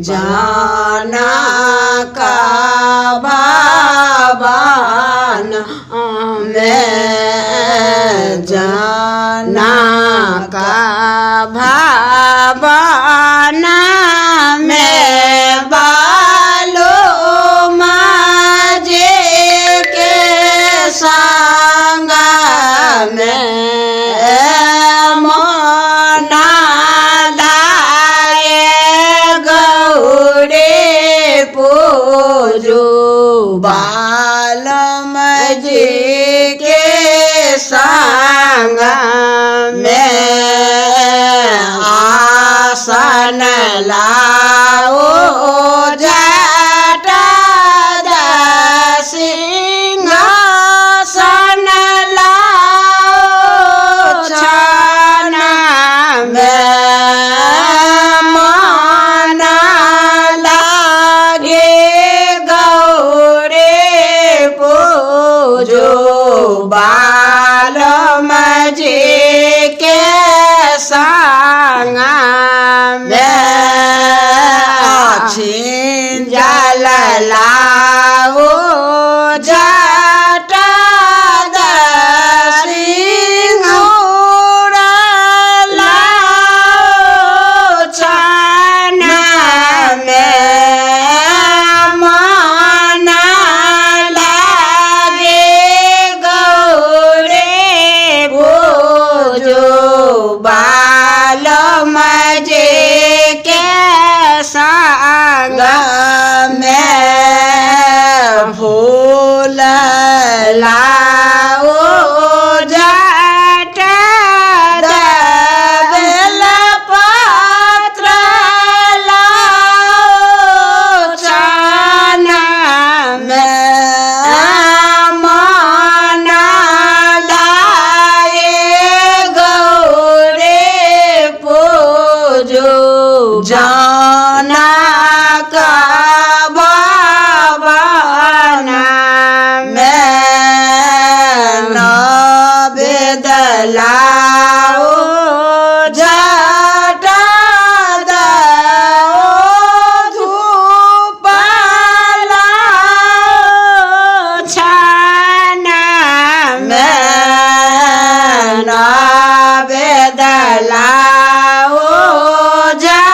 जनक भवन में जनक भवन में बालो माजे के संग में बालम जी के संग में आसन लाओ जटा सिंहासन लाओ छन में मन लागे जो बालम जी के संग में छिंजल लाओ जटा सिंदूर लाओ छन में बालम जी के संग में फूल लाओ जटा बेल पत्र लाओ छन में जनक भवन में नवेद लाओ जटा धूप लाओ छन में नवेद लाओ जा